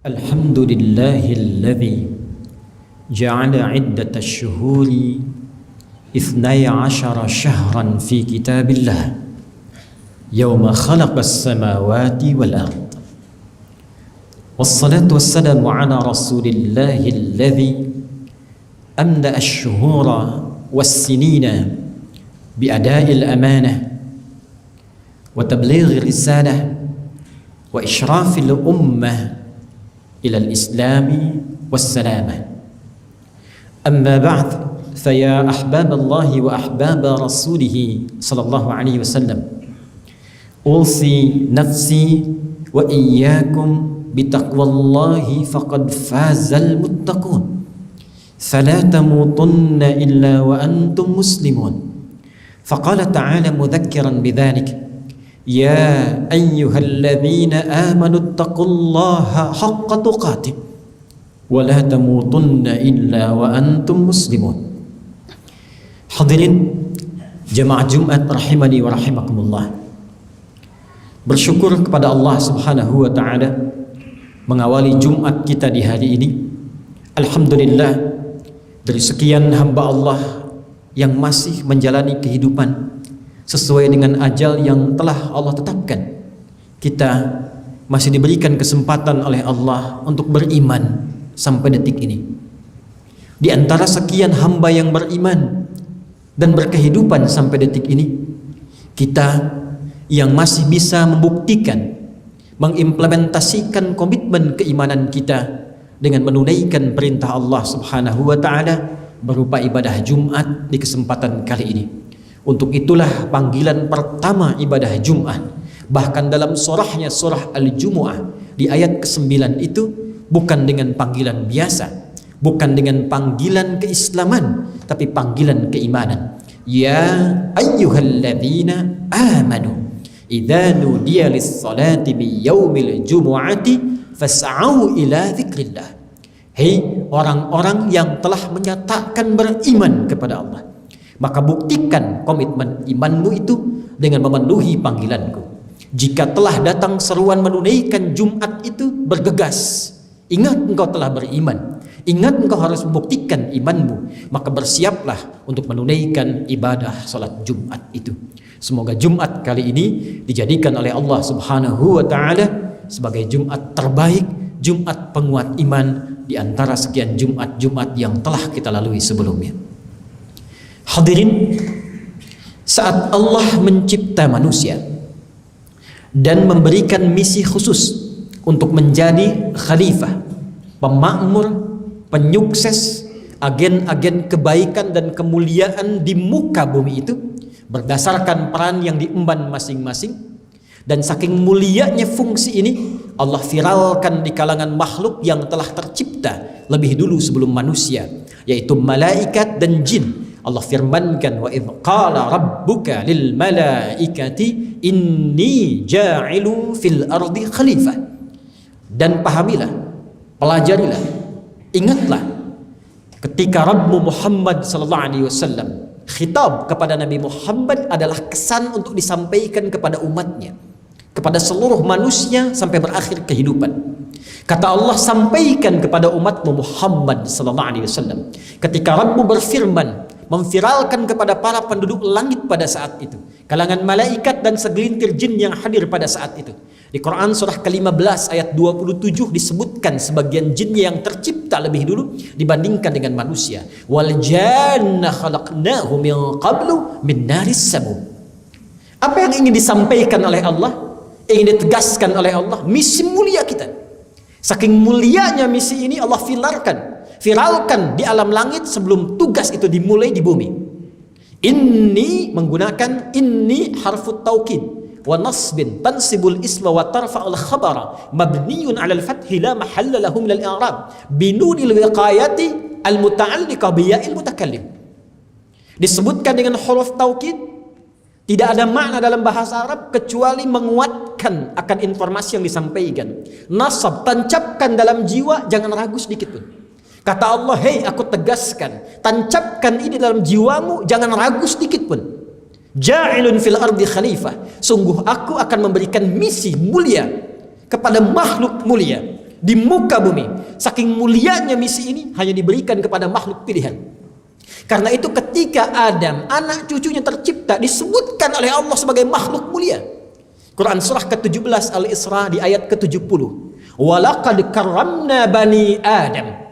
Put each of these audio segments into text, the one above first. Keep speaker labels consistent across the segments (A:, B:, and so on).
A: الحمد لله الذي جعل عدة الشهور 12 شهرا في كتاب الله يوم خلق السماوات والأرض، والصلاة والسلام على رسول الله الذي أملأ الشهور والسنين بأداء الأمانة وتبليغ الرسالة وإشراف الأمة إلى الإسلام والسلامة. أما بعد، فيا أحباب الله وأحباب رسوله صلى الله عليه وسلم، أوصي نفسي وإياكم بتقوى الله فقد فاز المتقون، فلا تموتن إلا وأنتم مسلمون. فقال تعالى مذكرا بذلك: يا أيها الذين آمنوا اتقوا الله حق تقاته ولا تموتن إلا وأنتم مسلمون. Hadirin jemaah Jumat rahimani wa rahimakumullah, bersyukur kepada Allah Subhanahu wa taala mengawali Jumat kita di hari ini. Alhamdulillah, dari sekian hamba Allah yang masih menjalani kehidupan sesuai dengan ajal yang telah Allah tetapkan, kita masih diberikan kesempatan oleh Allah untuk beriman sampai detik ini. Di antara sekian hamba yang beriman dan berkehidupan sampai detik ini, kita yang masih bisa membuktikan, mengimplementasikan komitmen keimanan kita dengan menunaikan perintah Allah Subhanahu wa taala berupa ibadah Jumat di kesempatan kali ini. Untuk itulah panggilan pertama ibadah Jumat. Bahkan dalam surahnya, surah Al-Jumu'ah, di ayat ke-9 itu bukan dengan panggilan biasa, bukan dengan panggilan keislaman, tapi panggilan keimanan. Ya ayyuhalladzina amanu idza nudiya lis-salati bi yaumil jumu'ati fas'au ila dzikrillah. Hei orang-orang yang telah menyatakan beriman kepada Allah, maka buktikan komitmen imanmu itu dengan memenuhi panggilanku. Jika telah datang seruan menunaikan Jumat itu, bergegas. Ingat engkau telah beriman, ingat engkau harus membuktikan imanmu, maka bersiaplah untuk menunaikan ibadah salat Jumat itu. Semoga Jumat kali ini dijadikan oleh Allah Subhanahu wa taala sebagai Jumat terbaik, Jumat penguat iman di antara sekian Jumat-Jumat yang telah kita lalui sebelumnya. Hadirin, saat Allah mencipta manusia dan memberikan misi khusus untuk menjadi khalifah, pemakmur, penyukses, agen-agen kebaikan dan kemuliaan di muka bumi itu, berdasarkan peran yang diemban masing-masing, dan saking mulianya fungsi ini, Allah viralkan di kalangan makhluk yang telah tercipta lebih dulu sebelum manusia, yaitu malaikat dan jin. Allah firmankan, wa idh qala rabbuka lil malaikati inni ja'ilu fil ardi khalifah. Dan pahamilah, pelajarilah, ingatlah ketika Rabbmu Muhammad sallallahu alaihi wasallam khitab kepada Nabi Muhammad adalah kesan untuk disampaikan kepada umatnya, kepada seluruh manusia sampai berakhir kehidupan. Kata Allah, sampaikan kepada umatmu Muhammad sallallahu alaihi wasallam ketika Rabbmu berfirman, memviralkan kepada para penduduk langit pada saat itu, kalangan malaikat dan segelintir jin yang hadir pada saat itu. Di Quran surah ke-15 ayat 27 disebutkan sebagian jinnya yang tercipta lebih dulu dibandingkan dengan manusia. Wal janna khalaqnahu min qablu min naris samum. Apa yang ingin disampaikan oleh Allah, ingin ditegaskan oleh Allah, misi mulia kita. Saking mulianya misi ini, Allah viralkan di alam langit sebelum tugas itu dimulai di bumi. Inni menggunakan inni harfut taukid wa nasbin tansibul isma wa tarfa'ul khabara mabniyun 'alal fathi la mahalla lahu min al-i'rab binunil wiqayati al-muta'alliqa bi ya'il mutakallim. Disebutkan dengan huruf taukid, tidak ada makna dalam bahasa Arab kecuali menguatkan akan informasi yang disampaikan. Nasab, tancapkan dalam jiwa, jangan ragu sedikit pun. Kata Allah, hei aku tegaskan, tancapkan ini dalam jiwamu, jangan ragu sedikit pun. Ja'ilun fil ardi khalifah, sungguh aku akan memberikan misi mulia kepada makhluk mulia. di muka bumi. Saking mulianya misi ini hanya diberikan kepada makhluk pilihan. Karena itu ketika Adam, anak cucunya tercipta, disebutkan oleh Allah sebagai makhluk mulia. Quran surah ke-17 Al-Isra di ayat ke-70. Walaqad karramna bani Adam.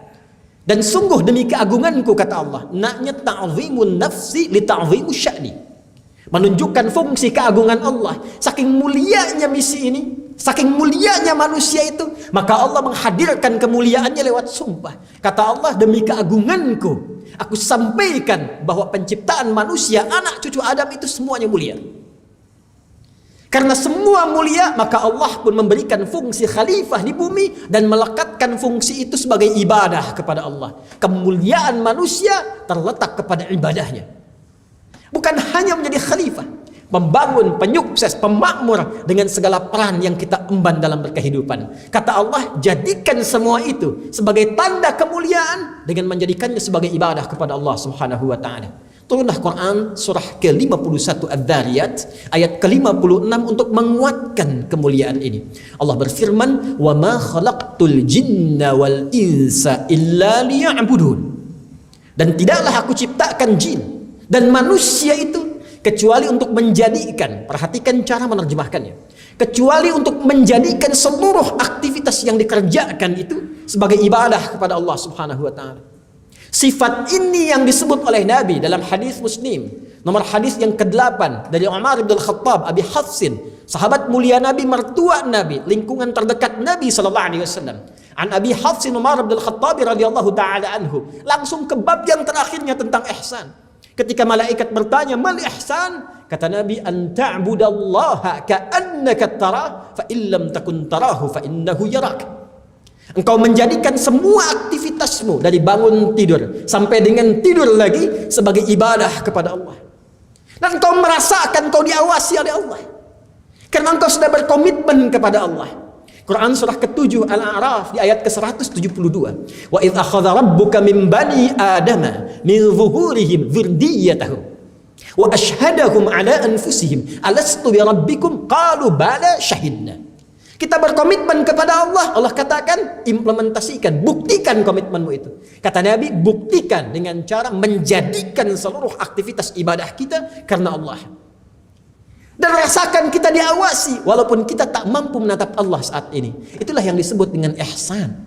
A: Dan sungguh demi keagunganku, kata Allah, naknya ta'zimun nafsi li ta'zimu sya'ni. Menunjukkan fungsi keagungan Allah. Saking mulianya misi ini, saking mulianya manusia itu, maka Allah menghadirkan kemuliaannya lewat sumpah. Kata Allah, demi keagunganku, aku sampaikan bahwa penciptaan manusia, anak cucu Adam itu semuanya mulia. Karena semua mulia, maka Allah pun memberikan fungsi khalifah di bumi dan melekatkan fungsi itu sebagai ibadah kepada Allah. Kemuliaan manusia terletak kepada ibadahnya. Bukan hanya menjadi khalifah, membangun, penyukses, pemakmur dengan segala peran yang kita emban dalam berkehidupan. Kata Allah, jadikan semua itu sebagai tanda kemuliaan dengan menjadikannya sebagai ibadah kepada Allah Subhanahu wa taala. Turunlah Quran surah ke-51 Adz-Dzariyat ayat ke-56 untuk menguatkan kemuliaan ini. Allah berfirman, "Wa ma khalaqtul jinna wal insa illa liya'budun." Dan tidaklah aku ciptakan jin dan manusia itu kecuali untuk menjadikan, perhatikan cara menerjemahkannya, kecuali untuk menjadikan seluruh aktivitas yang dikerjakan itu sebagai ibadah kepada Allah Subhanahu wa taala. Sifat ini yang disebut oleh Nabi dalam hadis Muslim, nomor hadis yang ke-8 dari Umar bin Khattab, Abi Hafsin, sahabat mulia Nabi, mertua Nabi, lingkungan terdekat Nabi sallallahu alaihi wasallam. An Abi Hafsin Umar bin Khattab radhiyallahu taala anhu, langsung ke bab yang terakhirnya tentang ihsan. Ketika malaikat bertanya, "Mal ihsan?" Kata Nabi, "An ta'budallaha ka'annaka tarah, fa illam takun tarahu fa innahu yarak." Engkau menjadikan semua aktivitasmu dari bangun tidur sampai dengan tidur lagi sebagai ibadah kepada Allah. Dan engkau merasakan kau diawasi oleh Allah. Karena engkau sudah berkomitmen kepada Allah. Quran surah ke-7 Al-A'raf di ayat ke-172. Wa idz akhadha rabbuka min bani adama min zuhurihim dzurriyyatahum wa ashhadahum ala anfusihim alastu bi rabbikum qalu bala syahidna. Kita berkomitmen kepada Allah. Allah katakan, implementasikan, buktikan komitmenmu itu. Kata Nabi, buktikan dengan cara menjadikan seluruh aktivitas ibadah kita karena Allah. Dan rasakan kita diawasi walaupun kita tak mampu menatap Allah saat ini. Itulah yang disebut dengan ihsan.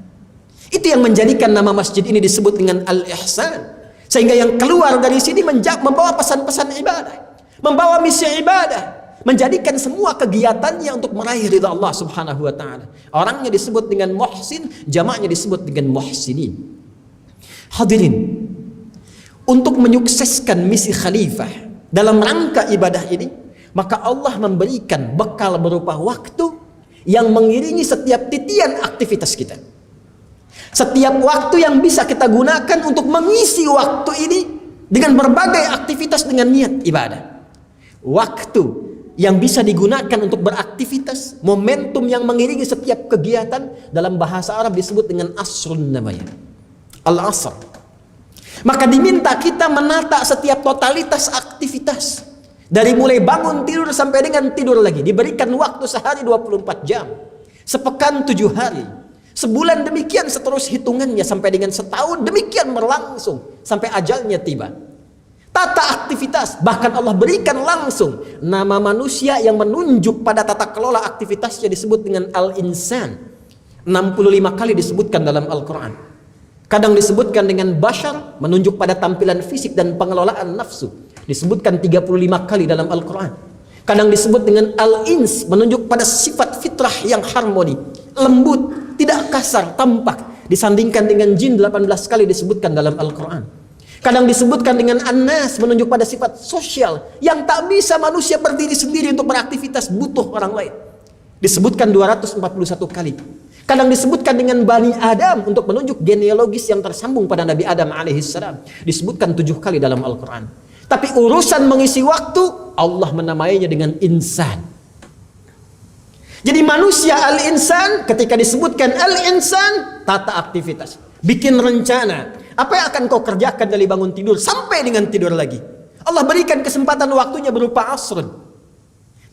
A: Itu yang menjadikan nama masjid ini disebut dengan Al-Ihsan. Sehingga yang keluar dari sini membawa pesan-pesan ibadah, membawa misi ibadah, menjadikan semua kegiatannya untuk meraih ridha Allah Subhanahu wa taala. Orangnya disebut dengan muhsin, jamaknya disebut dengan muhsinin. Hadirin, untuk menyukseskan misi khalifah dalam rangka ibadah ini, maka Allah memberikan bekal berupa waktu yang mengiringi setiap titian aktivitas kita. Setiap waktu yang bisa kita gunakan untuk mengisi waktu ini dengan berbagai aktivitas dengan niat ibadah. Waktu yang bisa digunakan untuk beraktivitas, momentum yang mengiringi setiap kegiatan, dalam bahasa Arab disebut dengan asrun namanya. Al-asr. Maka diminta kita menata setiap totalitas aktivitas. Dari mulai bangun tidur sampai dengan tidur lagi. Diberikan waktu sehari 24 jam. Sepekan 7 hari. Sebulan demikian seterus hitungannya sampai dengan setahun. Demikian berlangsung sampai ajalnya tiba. Tata aktivitas, bahkan Allah berikan langsung nama manusia yang menunjuk pada tata kelola aktivitasnya disebut dengan Al-Insan. 65 kali disebutkan dalam Al-Quran. Kadang disebutkan dengan Bashar, menunjuk pada tampilan fisik dan pengelolaan nafsu. Disebutkan 35 kali dalam Al-Quran. Kadang disebut dengan Al-Ins, menunjuk pada sifat fitrah yang harmoni, lembut, tidak kasar, tampak. Disandingkan dengan jin 18 kali disebutkan dalam Al-Quran. Kadang disebutkan dengan An-Nas, menunjuk pada sifat sosial yang tak bisa manusia berdiri sendiri untuk beraktivitas, butuh orang lain. Disebutkan 241 kali. Kadang disebutkan dengan Bani Adam untuk menunjuk genealogis yang tersambung pada Nabi Adam alaihissalam. Disebutkan 7 kali dalam Al-Quran. Tapi urusan mengisi waktu, Allah menamainya dengan insan. Jadi manusia Al-Insan, ketika disebutkan Al-Insan, tata aktivitas, bikin rencana. Apa yang akan kau kerjakan dari bangun tidur sampai dengan tidur lagi? Allah berikan kesempatan waktunya berupa asrun.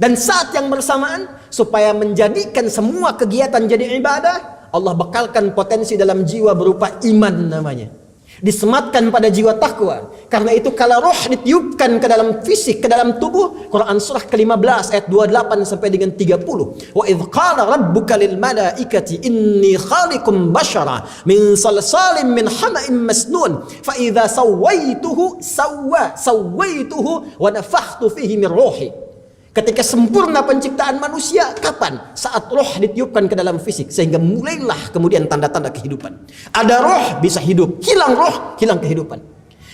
A: Dan saat yang bersamaan, supaya menjadikan semua kegiatan jadi ibadah, Allah bekalkan potensi dalam jiwa berupa iman namanya. Disematkan pada jiwa takwa. Karena itu kalau roh ditiupkan ke dalam fisik, ke dalam tubuh, Quran surah ke-15 ayat 28 sampai dengan 30. Wa idh qala rabbuka lil malaikati inni khaliqum bashara min salsalin min hama'in masnun fa idza sawaituhu wa nafakhtu fihi min ruhi. Ketika sempurna penciptaan manusia, kapan? Saat roh ditiupkan ke dalam fisik, sehingga mulailah kemudian tanda-tanda kehidupan. Ada roh bisa hidup, hilang roh, hilang kehidupan.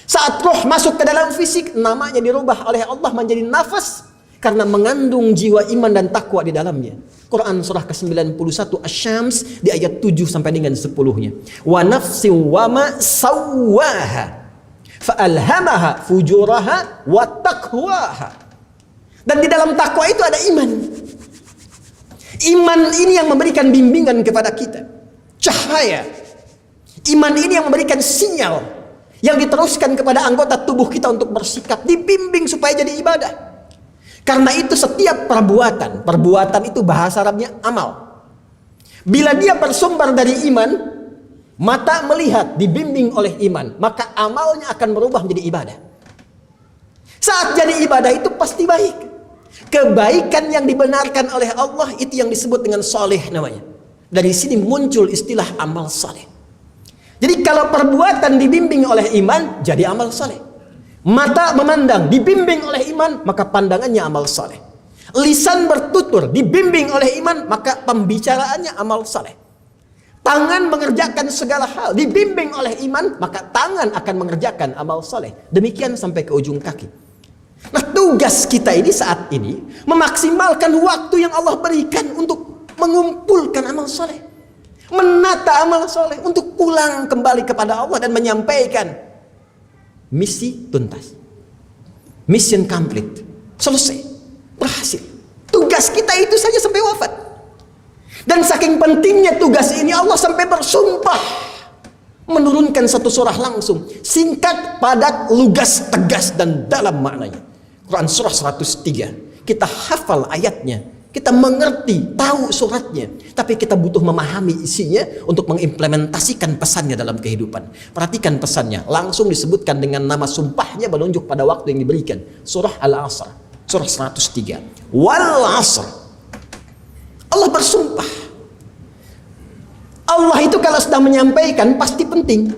A: Saat roh masuk ke dalam fisik, namanya dirubah oleh Allah menjadi nafas, karena mengandung jiwa iman dan takwa di dalamnya. Quran surah ke-91 Asy-Syams di ayat 7 sampai dengan 10-nya. Wa nafsin wa ma sawwaha fa alhamaha fujuraha wa taqwaha. Dan di dalam takwa itu ada iman. Iman ini yang memberikan bimbingan kepada kita, cahaya. Iman ini yang memberikan sinyal yang diteruskan kepada anggota tubuh kita untuk bersikap, dibimbing supaya jadi ibadah. Karena itu setiap perbuatan itu bahasa Arabnya amal. Bila dia bersumber dari iman, mata melihat dibimbing oleh iman, maka amalnya akan berubah menjadi ibadah. Saat jadi ibadah itu pasti baik. Kebaikan yang dibenarkan oleh Allah itu yang disebut dengan soleh namanya. Dari sini muncul istilah amal soleh. Jadi kalau perbuatan dibimbing oleh iman, jadi amal soleh. Mata memandang dibimbing oleh iman, maka pandangannya amal soleh. Lisan bertutur dibimbing oleh iman, maka pembicaraannya amal soleh. Tangan mengerjakan segala hal dibimbing oleh iman, maka tangan akan mengerjakan amal soleh. Demikian sampai ke ujung kaki. Nah, tugas kita ini saat ini memaksimalkan waktu yang Allah berikan untuk mengumpulkan amal soleh, menata amal soleh, untuk pulang kembali kepada Allah dan menyampaikan misi tuntas, mission complete, selesai, berhasil. Tugas kita itu saja sampai wafat. Dan saking pentingnya tugas ini, Allah sampai bersumpah menurunkan satu surah langsung, singkat, padat, lugas, tegas, dan dalam maknanya. Quran surah 103. Kita hafal ayatnya, kita mengerti, tahu suratnya, tapi kita butuh memahami isinya untuk mengimplementasikan pesannya dalam kehidupan. Perhatikan pesannya, langsung disebutkan dengan nama sumpahnya menunjuk pada waktu yang diberikan. Surah Al-Asr, surah 103. Wal Asr. Allah bersumpah. Allah itu kalau sudah menyampaikan pasti penting.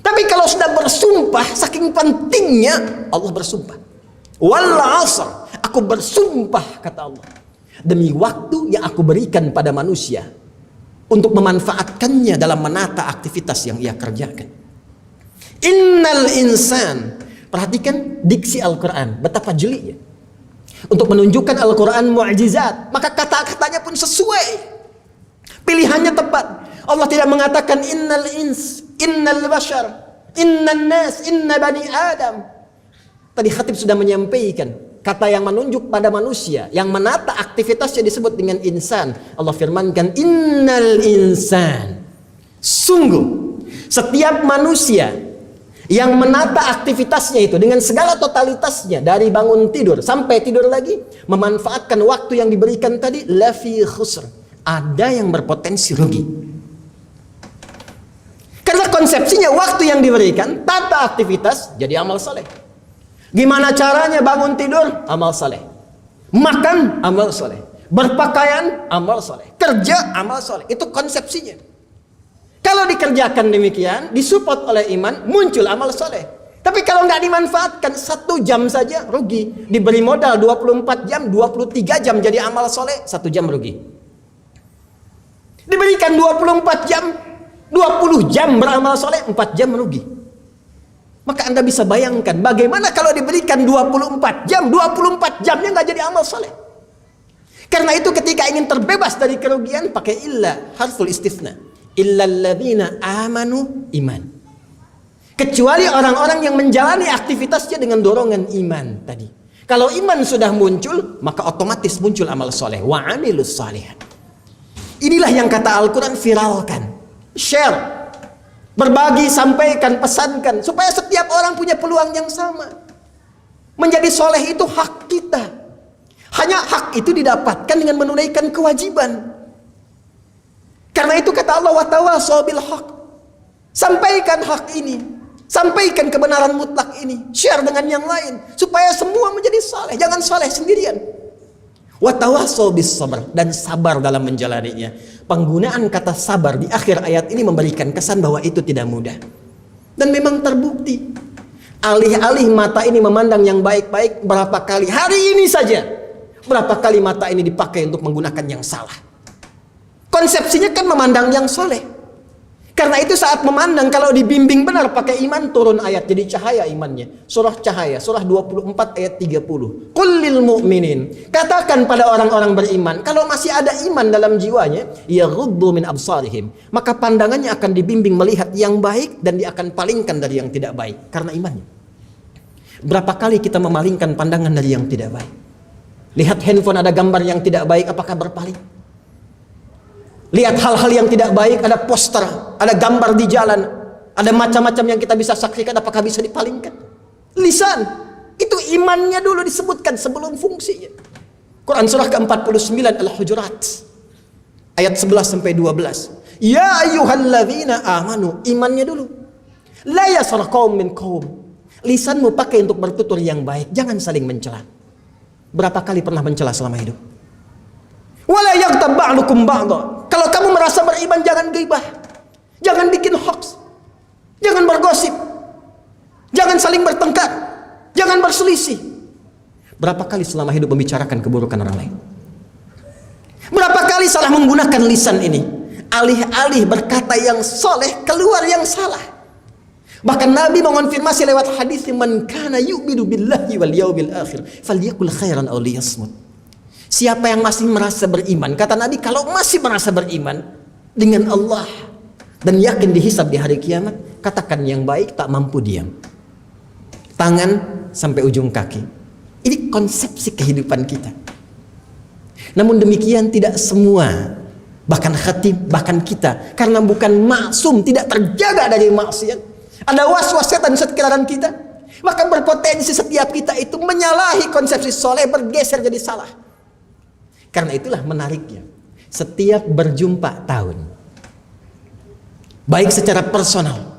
A: Tapi kalau sudah bersumpah, saking pentingnya Allah bersumpah. Wal asr, aku bersumpah, kata Allah, demi waktu yang aku berikan pada manusia untuk memanfaatkannya dalam menata aktivitas yang ia kerjakan. Innal insan, perhatikan diksi Al-Quran, betapa jelinya. Untuk menunjukkan Al-Quran mu'jizat, maka kata-katanya pun sesuai, pilihannya tepat. Allah tidak mengatakan innal ins, innal bashar, innan nas, inna bani adam. Tadi khatib sudah menyampaikan kata yang menunjuk pada manusia, yang menata aktivitasnya disebut dengan insan. Allah firmankan innal insan, sungguh setiap manusia yang menata aktivitasnya itu dengan segala totalitasnya, dari bangun tidur sampai tidur lagi, memanfaatkan waktu yang diberikan tadi, lafi khusr, ada yang berpotensi rugi. Karena konsepsinya waktu yang diberikan, tata aktivitas jadi amal saleh. Gimana caranya bangun tidur? Amal saleh. Makan? Amal saleh. Berpakaian? Amal saleh. Kerja? Amal saleh. Itu konsepsinya. Kalau dikerjakan demikian, disupport oleh iman, muncul amal saleh. Tapi kalau nggak dimanfaatkan, 1 jam saja rugi. Diberi modal 24 jam, 23 jam jadi amal saleh, 1 jam rugi. Diberikan 24 jam, 20 jam beramal saleh, 4 jam rugi. Maka Anda bisa bayangkan bagaimana kalau diberikan 24 jam, 24 jamnya nggak jadi amal saleh. Karena itu ketika ingin terbebas dari kerugian, pakai illa, harful istifna. Illalladzina amanu iman. Kecuali orang-orang yang menjalani aktivitasnya dengan dorongan iman tadi. Kalau iman sudah muncul, maka otomatis muncul amal soleh. Wa amilus salihat. Inilah yang kata Al-Quran, viralkan, share, berbagi, sampaikan, pesankan, supaya setiap orang punya peluang yang sama. Menjadi soleh itu hak kita. Hanya hak itu didapatkan dengan menunaikan kewajiban.
B: Karena itu kata Allah, wa tawasaw bil haq. Sampaikan hak ini, sampaikan kebenaran mutlak ini, share dengan yang lain supaya semua menjadi saleh. Jangan saleh sendirian. Wa tawasaw bis sabr, dan sabar dalam menjalaninya. Penggunaan kata sabar di akhir ayat ini memberikan kesan bahwa itu tidak mudah. Dan memang terbukti. Alih-alih mata ini memandang yang baik-baik, berapa kali hari ini saja, berapa kali mata ini dipakai untuk menggunakan yang salah. Konsepsinya kan memandang yang soleh. Karena itu saat memandang, kalau dibimbing benar pakai iman, turun ayat jadi cahaya imannya. Surah Cahaya, surah 24 ayat 30. Qul lil mu'minin, katakan pada orang-orang beriman, kalau masih ada iman dalam jiwanya, yaghuddu min absarihim, maka pandangannya akan dibimbing melihat yang baik dan dia akan palingkan dari yang tidak baik karena imannya. Berapa kali kita memalingkan pandangan dari yang tidak baik? Lihat handphone ada gambar yang tidak baik, apakah berpaling? Lihat hal-hal yang tidak baik, ada poster, ada gambar di jalan, ada macam-macam yang kita bisa saksikan, apakah bisa dipalingkan? Lisan, itu imannya dulu disebutkan sebelum fungsinya. Quran surah ke-49 Al-Hujurat ayat 11-12. Ya ayyuhalladzina amanu, imannya dulu. La yasar qaum min qaum. Lisanmu pakai untuk bertutur yang baik, jangan saling mencela. Berapa kali pernah mencela selama hidup? Wala yaghtab ba'dukum ba'dha. Kalau kamu merasa beriman, jangan gibah, jangan bikin hoax, jangan bergosip, jangan saling bertengkar, jangan berselisih. Berapa kali selama hidup membicarakan keburukan orang lain? Berapa kali salah menggunakan lisan ini? Alih-alih berkata yang soleh, keluar yang salah. Bahkan Nabi mengonfirmasi lewat hadis, man kana yu'minu billahi wal yawmil akhir falyakul khairan aw liyasmut. Siapa yang masih merasa beriman, kata Nabi, kalau masih merasa beriman dengan Allah dan yakin dihisab di hari kiamat, katakan yang baik, tak mampu diam. Tangan sampai ujung kaki. Ini konsepsi kehidupan kita. Namun demikian tidak semua, bahkan khatib, bahkan kita, karena bukan maksum, tidak terjaga dari maksiat, ada was-was setan sekeliling kita, maka berpotensi setiap kita itu menyalahi konsepsi soleh, bergeser jadi salah. Karena itulah menariknya, setiap berjumpa tahun, baik secara personal,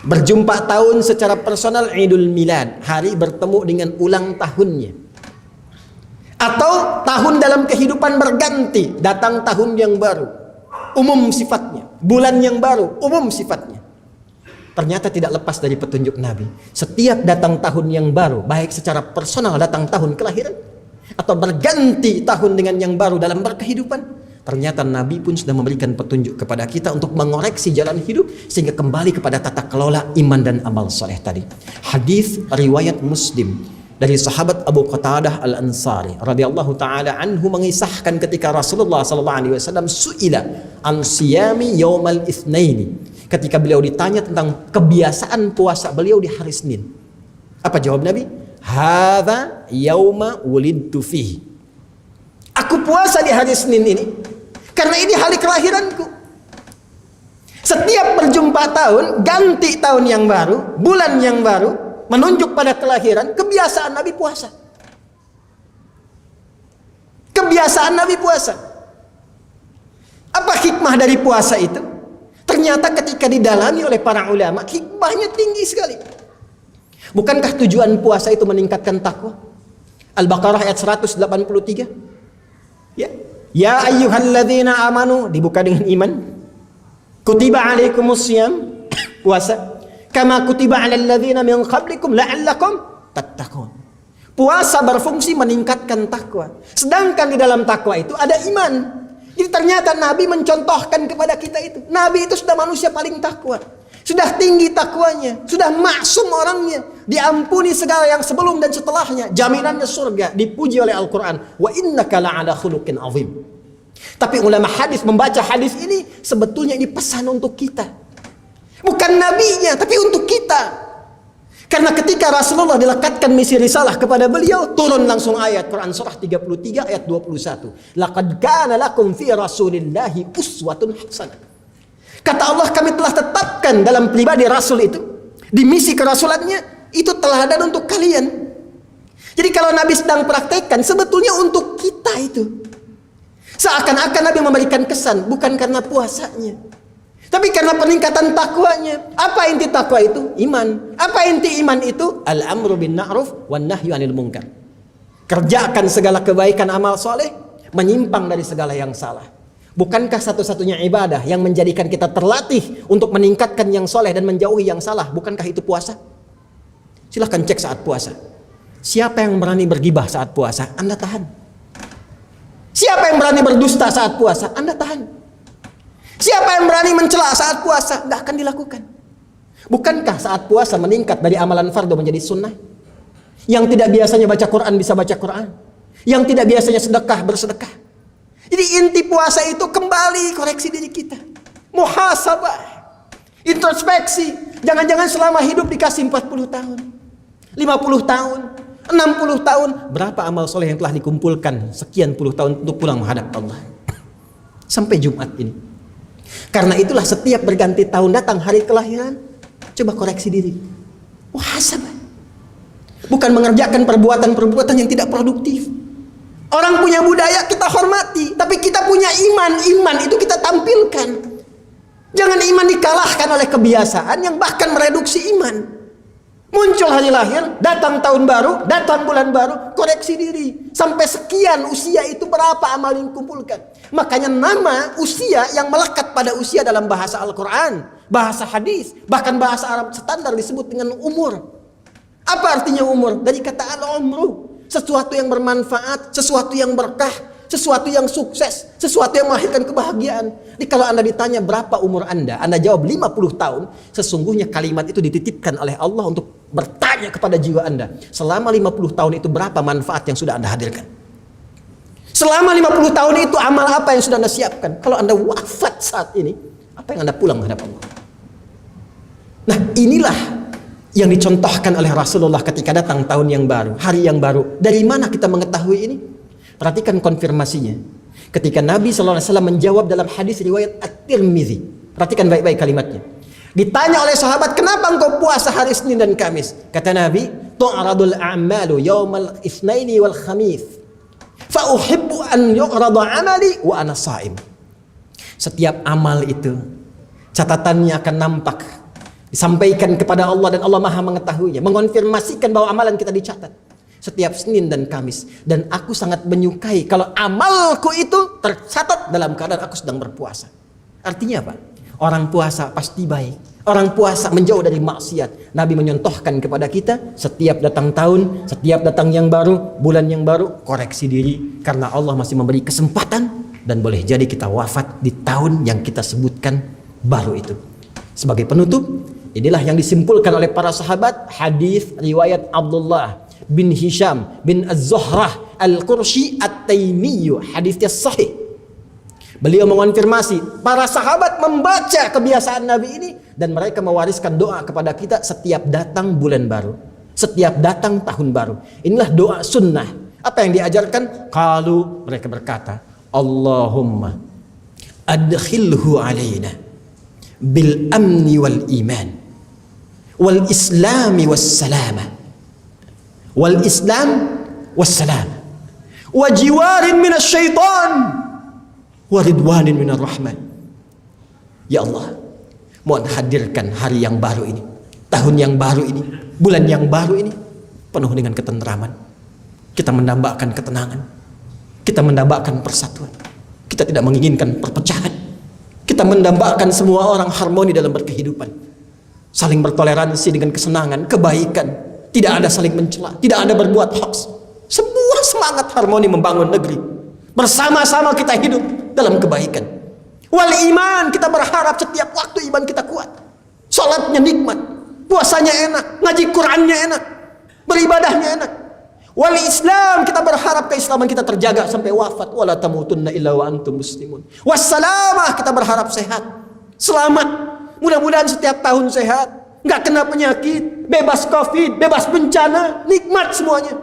B: berjumpa tahun secara personal, Idul Milad, hari bertemu dengan ulang tahunnya, atau tahun dalam kehidupan berganti, datang tahun yang baru, umum sifatnya, bulan yang baru, umum sifatnya. Ternyata tidak lepas dari petunjuk Nabi. Setiap datang tahun yang baru, baik secara personal, datang tahun kelahiran, atau berganti tahun dengan yang baru dalam berkehidupan, ternyata Nabi pun sudah memberikan petunjuk kepada kita untuk mengoreksi jalan hidup sehingga kembali kepada tata kelola iman dan amal soleh tadi. Hadis riwayat Muslim dari sahabat Abu Qatadah Al-Ansari radhiyallahu taala anhu mengisahkan ketika Rasulullah sallallahu alaihi wasallam suila an siyami yaumal itsnaini, ketika beliau ditanya tentang kebiasaan puasa beliau di hari Senin. Apa jawab Nabi? Hadza yauma wulidtu fihi. Aku puasa di hari Senin ini karena ini hari kelahiranku. Setiap berjumpa tahun, ganti tahun yang baru, bulan yang baru, menunjuk pada kelahiran, kebiasaan Nabi puasa. Kebiasaan Nabi puasa. Apa hikmah dari puasa itu? Ternyata ketika didalami oleh para ulama, hikmahnya tinggi sekali. Bukankah tujuan puasa itu meningkatkan takwa? Al-Baqarah ayat 183. Ya ayyuhalladzina amanu, dibuka dengan iman. Kutiba alaikumusiyam, puasa. Kama kutiba alal ladzina min qablikum la'allakum tattaqun. Puasa berfungsi meningkatkan takwa. Sedangkan di dalam takwa itu ada iman. Jadi ternyata Nabi mencontohkan kepada kita itu. Nabi itu sudah manusia paling takwa. Sudah tinggi takwanya, sudah maksum orangnya, diampuni segala yang sebelum dan setelahnya, jaminannya surga, dipuji oleh Al-Quran. Wa innaka la'ala khuluqin azim. Tapi ulama hadis membaca hadis ini, sebetulnya ini pesan untuk kita, bukan nabinya, tapi untuk kita. Karena ketika Rasulullah dilekatkan misi risalah kepada beliau, turun langsung ayat Quran surah 33 ayat 21. Laqad kana lakum fi rasulillahi uswatun hasanah. Kata Allah, kami telah tetapkan dalam pribadi Rasul itu, di misi kerasulannya, itu teladan untuk kalian. Jadi kalau Nabi sedang praktekkan, sebetulnya untuk kita itu. Seakan-akan Nabi memberikan kesan bukan karena puasanya, tapi karena peningkatan takwanya. Apa inti takwa itu? Iman. Apa inti iman itu? Al-amru bin ma'ruf wan nahyu 'anil munkar. Kerjakan segala kebaikan amal soleh, menyimpang dari segala yang salah. Bukankah satu-satunya ibadah yang menjadikan kita terlatih untuk meningkatkan yang soleh dan menjauhi yang salah? Bukankah itu puasa? Silahkan cek saat puasa. Siapa yang berani bergibah saat puasa? Anda tahan. Siapa yang berani berdusta saat puasa? Anda tahan. Siapa yang berani mencela saat puasa? Nggak akan dilakukan. Bukankah saat puasa meningkat dari amalan fardu menjadi sunnah? Yang tidak biasanya baca Quran bisa baca Quran. Yang tidak biasanya sedekah bersedekah. Jadi inti puasa itu kembali koreksi diri kita. Muhasabah. Introspeksi. Jangan-jangan selama hidup dikasih 40 tahun. 50 tahun. 60 tahun. Berapa amal soleh yang telah dikumpulkan sekian puluh tahun untuk pulang menghadap Allah. Sampai Jumat ini. Karena itulah setiap berganti tahun datang hari kelahiran. Coba koreksi diri. Muhasabah. Bukan mengerjakan perbuatan-perbuatan yang tidak produktif. Orang punya budaya kita hormati, tapi kita punya iman. Iman itu kita tampilkan. Jangan iman dikalahkan oleh kebiasaan yang bahkan mereduksi iman. Muncul hari lahir, datang tahun baru, datang bulan baru, koreksi diri. Sampai sekian usia itu berapa amal yang kumpulkan. Makanya nama usia yang melekat pada usia dalam bahasa Al-Quran, bahasa hadis, bahkan bahasa Arab standar disebut dengan umur. Apa artinya umur? Dari kata al-umru. Sesuatu yang bermanfaat, sesuatu yang berkah, sesuatu yang sukses, sesuatu yang melahirkan kebahagiaan. Jadi kalau Anda ditanya berapa umur Anda jawab 50 tahun, sesungguhnya kalimat itu dititipkan oleh Allah untuk bertanya kepada jiwa Anda. Selama 50 tahun itu berapa manfaat yang sudah Anda hadirkan? Selama 50 tahun itu amal apa yang sudah Anda siapkan? Kalau Anda wafat saat ini, apa yang Anda pulang menghadap Allah? Nah, inilah yang dicontohkan oleh Rasulullah ketika datang tahun yang baru, hari yang baru. Dari mana kita mengetahui ini? Perhatikan konfirmasinya. Ketika Nabi SAW menjawab dalam hadis riwayat At-Tirmidzi. Perhatikan baik-baik kalimatnya. Ditanya oleh sahabat, kenapa engkau puasa hari Senin dan Kamis? Kata Nabi, tu'radul a'malu yawmal itsnaini wal khamis. Fa uhibbu an yu'rada 'amali wa ana sha'im. Setiap amal itu catatannya akan nampak, disampaikan kepada Allah dan Allah Maha mengetahuinya, mengonfirmasikan bahwa amalan kita dicatat setiap Senin dan Kamis. Dan aku sangat menyukai kalau amalku itu tercatat dalam keadaan aku sedang berpuasa. Artinya apa? Orang puasa pasti baik. Orang puasa menjauh dari maksiat. Nabi menyontohkan kepada kita setiap datang tahun, setiap datang yang baru, bulan yang baru, koreksi diri karena Allah masih memberi kesempatan dan boleh jadi kita wafat di tahun yang kita sebutkan baru itu. Sebagai penutup, inilah yang disimpulkan oleh para sahabat hadis riwayat Abdullah bin Hisham bin Az-Zuhrah Al-Qurshi At-Taimiyyu, hadisnya sahih. Beliau mengonfirmasi para sahabat membaca kebiasaan Nabi ini dan mereka mewariskan doa kepada kita setiap datang bulan baru, setiap datang tahun baru. Inilah doa sunnah. Apa yang diajarkan? Qalu, mereka berkata, Allahumma adkhilhu alaina bil amni wal iman wal islami was salama wal islam was salam wa jiwarin minas syaitan wa ridwanin minar rahman. Ya Allah, mohon hadirkan hari yang baru ini, tahun yang baru ini, bulan yang baru ini penuh dengan ketentraman. Kita mendambakan ketenangan, kita mendambakan persatuan, kita tidak menginginkan perpecahan. Kita mendambakan semua orang harmoni dalam berkehidupan, saling bertoleransi dengan kesenangan, kebaikan, tidak ada saling mencela, tidak ada berbuat hoax. Sebuah semangat harmoni membangun negeri. Bersama-sama kita hidup dalam kebaikan. Wal iman, kita berharap setiap waktu iman kita kuat. Salatnya nikmat, puasanya enak, ngaji Qur'annya enak, beribadahnya enak. Wal Islam, kita berharap keislaman kita terjaga sampai wafat. Wala tamutunna illa wa antum muslimun. Wassalamah, kita berharap sehat, selamat. Mudah-mudahan setiap tahun sehat, nggak kena penyakit, bebas covid, bebas bencana, nikmat semuanya.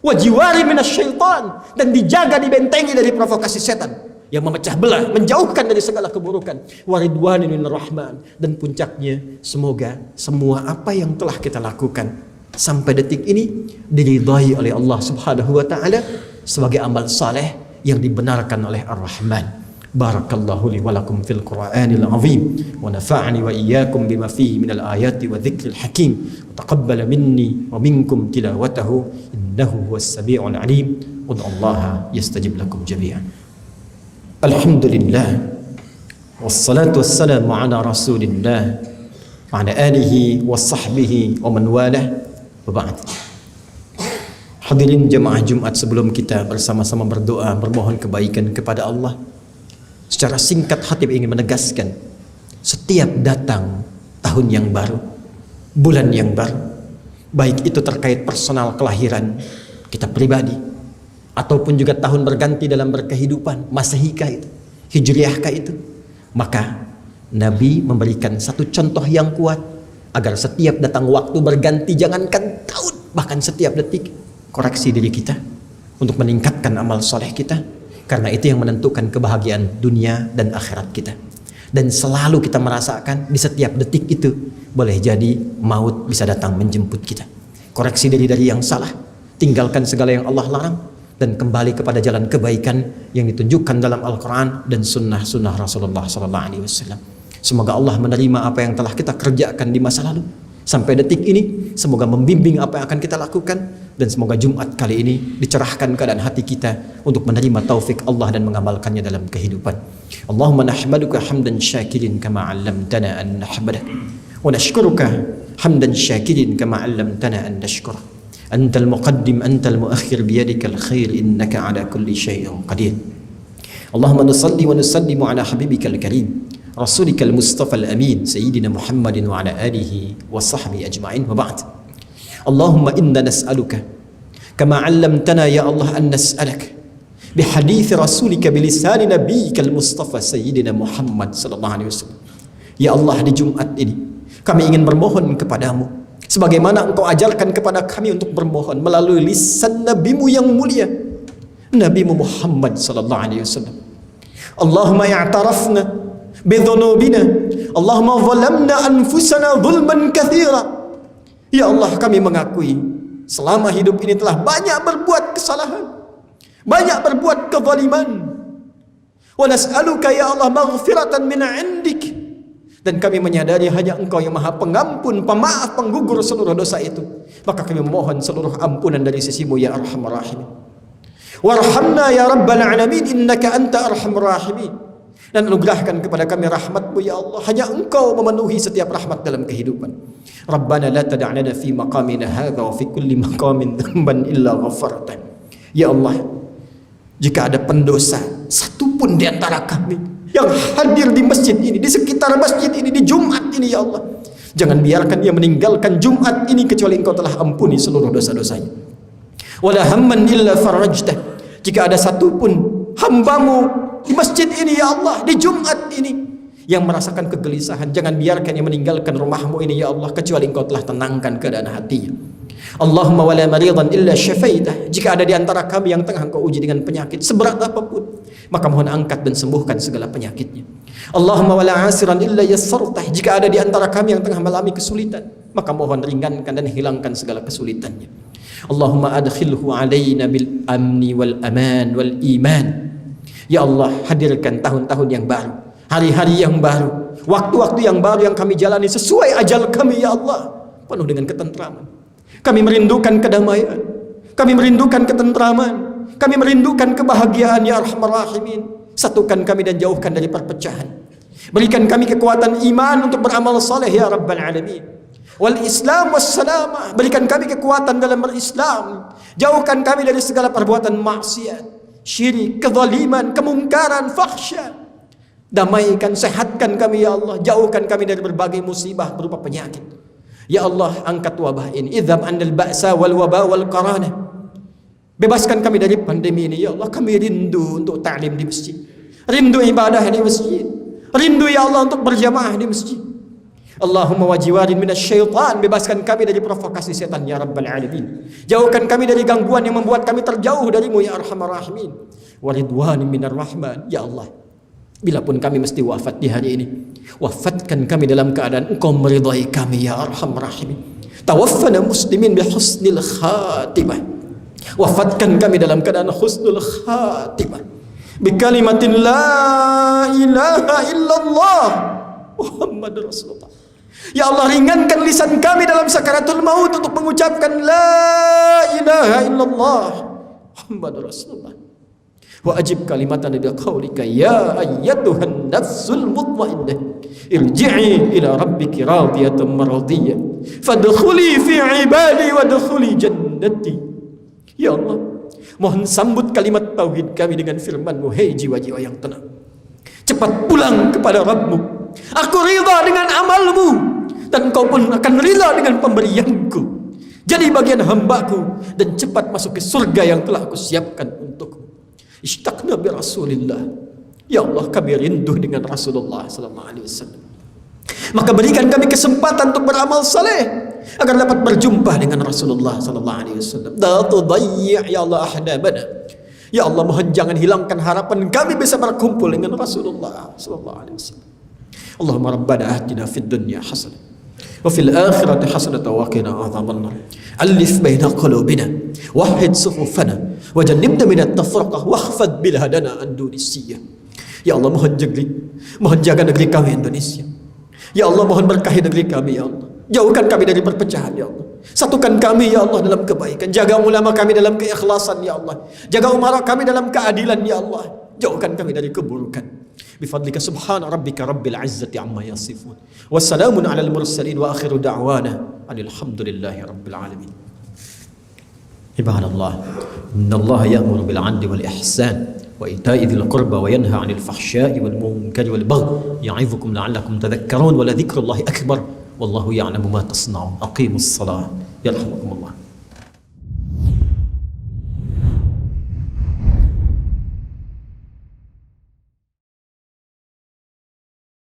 B: Wajiwari minasyaitan, dan dijaga, dibentengi dari provokasi setan yang memecah belah, menjauhkan dari segala keburukan. Waridwanin minar rahman, dan puncaknya semoga semua apa yang telah kita lakukan sampai detik ini diridhai oleh Allah Subhanahu wa taala sebagai amal saleh
A: yang dibenarkan oleh Ar-Rahman. Barakallahu li wa lakum fil Qur'anil azim wa nafa'ani wa iyyakum bima fihi minal ayati wa dzikril hakim wa taqabbala minni wa minkum tilawatahu innahu huwas samiul alim. Ud'ullaha yastajib lakum jami'an. Alhamdulillah wassalatu wassalamu ala Rasulillah wa ala alihi wa sahbihi wa man walah wa ba'd. Hadirin jemaah Jumat, sebelum kita bersama-sama berdoa bermohon kebaikan kepada Allah, secara singkat Khatib ingin menegaskan, setiap datang tahun yang baru, bulan yang baru, baik itu terkait personal kelahiran kita pribadi, ataupun juga tahun berganti dalam berkehidupan, Masehikah itu, Hijriahkah itu, maka Nabi memberikan satu contoh yang kuat agar setiap datang waktu berganti, jangankan tahun, bahkan setiap detik, koreksi diri kita untuk meningkatkan amal soleh kita. Karena itu yang menentukan kebahagiaan dunia dan akhirat kita. Dan selalu kita merasakan di setiap detik itu boleh jadi maut bisa datang menjemput kita. Koreksi diri dari yang salah, tinggalkan segala yang Allah larang, dan kembali kepada jalan kebaikan yang ditunjukkan dalam Al-Quran dan sunnah Rasulullah SAW. Semoga Allah menerima apa yang telah kita kerjakan di masa lalu sampai detik ini. Semoga membimbing apa yang akan kita lakukan. Dan semoga Jumat kali ini dicerahkan keadaan hati kita untuk menerima taufik Allah dan mengamalkannya dalam kehidupan. Allahumma nahmaduka hamdan syakirin kama 'allamtana an nahmadak wa nashkuruka hamdan syakirin kama 'allamtana an nashkur. Antal muqaddim antal muakhir biyadikal khair innaka 'ala kulli syai'in qadir. Allahumma nusalli wa nusallimu 'ala habibikal karim rasulikal mustafal amin sayyidina Muhammadin wa 'ala alihi wa sahbihi ajma'in wa ba'd. Allahumma inna nas'aluka kama 'allamtana ya Allah an nas'alak bihadits rasulika bilisani nabiyyikal mustafa sayyidina Muhammad sallallahu alaihi wasallam. Ya Allah, di Jumat ini kami ingin bermohon kepadamu sebagaimana engkau ajarkan kepada kami untuk bermohon melalui lisan nabimu yang mulia, Nabi Muhammad sallallahu alaihi wasallam. Allahumma i'tarafna bidhunubina, Allahumma zalamna anfusana zulman katsira. Ya Allah, kami mengakui selama hidup ini telah banyak berbuat kesalahan, banyak berbuat kezaliman. Wa nas'aluka ya Allah maghfiratan min 'indik. Dan kami menyadari hanya Engkau yang Maha Pengampun, Pemaaf, Penggugur seluruh dosa itu. Maka kami memohon seluruh ampunan dari sisimu ya Arhamar Rahimin. Warhamna ya Rabbal Alamin innaka anta Arhamar Rahimin. Dan anugerahkan kepada kami rahmat-Mu ya Allah. Hanya Engkau memenuhi setiap rahmat dalam kehidupan. Rabbana la tada'lana fi maqamina hadha wa fi kulli maqamin dhanban illa ghafartan. Ya Allah, jika ada pendosa satu pun di antara kami yang hadir di masjid ini, di sekitar masjid ini, di Jumat ini ya Allah, jangan biarkan dia meninggalkan Jumat ini kecuali Engkau telah ampuni seluruh dosa-dosanya. Wala hamman illa farajtah. Jika ada satu pun hamba-Mu di masjid ini ya Allah, di Jumat ini yang merasakan kegelisahan, jangan biarkan yang meninggalkan rumah-Mu ini ya Allah kecuali Engkau telah tenangkan keadaan hatinya. Allahumma wala maridan illa syafaitah. Jika ada di antara kami yang tengah Engkau uji dengan penyakit seberat apapun, maka mohon angkat dan sembuhkan segala penyakitnya. Allahumma wala asiran illa yassartah. Jika ada di antara kami yang tengah mengalami kesulitan, maka mohon ringankan dan hilangkan segala kesulitannya. Allahumma adkhilhu alaina bil amni wal aman wal iman. Ya Allah, hadirkan tahun-tahun yang baru, hari-hari yang baru, waktu-waktu yang baru yang kami jalani sesuai ajal kami ya Allah, penuh dengan ketentraman. Kami merindukan kedamaian, kami merindukan ketentraman, kami merindukan kebahagiaan ya Arhamar Rahimin. Satukan kami dan jauhkan dari perpecahan. Berikan kami kekuatan iman untuk beramal saleh ya Rabbal Alamin. Wal Islam wassalamah. Berikan kami kekuatan dalam berislam. Jauhkan kami dari segala perbuatan maksiat, syirik, kezaliman, kemungkaran, fahsya. Damaikan, sehatkan kami ya Allah. Jauhkan kami dari berbagai musibah berupa penyakit. Ya Allah, angkat wabah ini. Idhab anil ba'sa wal waba wal qarana. Bebaskan kami dari pandemi ini ya Allah. Kami rindu untuk ta'lim di masjid, rindu ibadah di masjid, rindu ya Allah untuk berjamaah di masjid. Allahumma wajiwarin minasyaitan. Bebaskan kami dari provokasi setan ya Rabbal Alamin. Jauhkan kami dari gangguan yang membuat kami terjauh darimu ya Arhamar Rahimin. Waridwanin minar rahman. Ya Allah, bila pun kami mesti wafat di hari ini, wafatkan kami dalam keadaan Engkau meridai kami ya Arhamar Rahimin. Tawaffana muslimin bihusnil khatimah.
B: Wafatkan kami dalam keadaan husnul khatimah. Bikalimatin la ilaha illallah Muhammad Rasulullah. Ya Allah, ringankan lisan kami dalam sakaratul maut untuk mengucapkan la ilaha illallah Muhammad Rasulullah. Wa ajib kalimatan bi qaulika ya ayyatuhan nafsul mutmainnah irji'i ila rabbiki radiyatan maradiyah fadkhuli fi ibadi wadkhuli jannati. Ya Allah, mohon sambut kalimat tauhid kami dengan firman-Mu, hei jiwa-jiwa yang tenang, cepat pulang kepada Rabb-Mu. Aku ridha dengan amal-Mu dan Engkau pun akan ridha dengan pemberianku. Jadi bagian hamba-Ku dan cepat masuk ke surga yang telah Aku siapkan untukmu. Ishtaqna bi Rasulillah. Ya Allah, kami rindu dengan Rasulullah sallallahu alaihi wasallam. Maka berikan kami kesempatan untuk beramal saleh agar dapat berjumpa dengan Rasulullah sallallahu alaihi wasallam. La tudayyi' ya Allah ahdabana. Ya Allah, mohon jangan hilangkan harapan kami bisa berkumpul dengan Rasulullah sallallahu alaihi wasallam. Allahumma rabbana atina fid dunya hasanah wa fil akhirati hasanatan wa qina adzabannar. Alif baina qulubina wahhid sufufana wajannibna minat tafraqah wakhfad bilhadana an dunisiyah. Ya Allah, mohon jaga negeri kami Indonesia. Ya Allah, mohon berkahi negeri kami ya Allah. Jauhkan kami dari perpecahan ya Allah. Satukan kami ya Allah dalam kebaikan. Jaga ulama kami dalam keikhlasan ya Allah. Jaga umara kami dalam keadilan ya Allah. Jauhkan kami dari keburukan. Bifadlika subhana rabbika rabbil izzati amma yasifun. Wassalamun alal mursalin wa akhiru da'wana alhamdulillahi rabbil alamin. Ibadallah, innallaha ya'muru bil 'adli wal ihsan wa ita'i dzil qurba wa yanha 'anil fahsya'i wal munkari wal baghi ya'izukum la'allakum tadhakkarun wa la dzikrullahi akbar wallahu ya'lamu ma tasna'un. Aqimus shalah yarhamukumullah.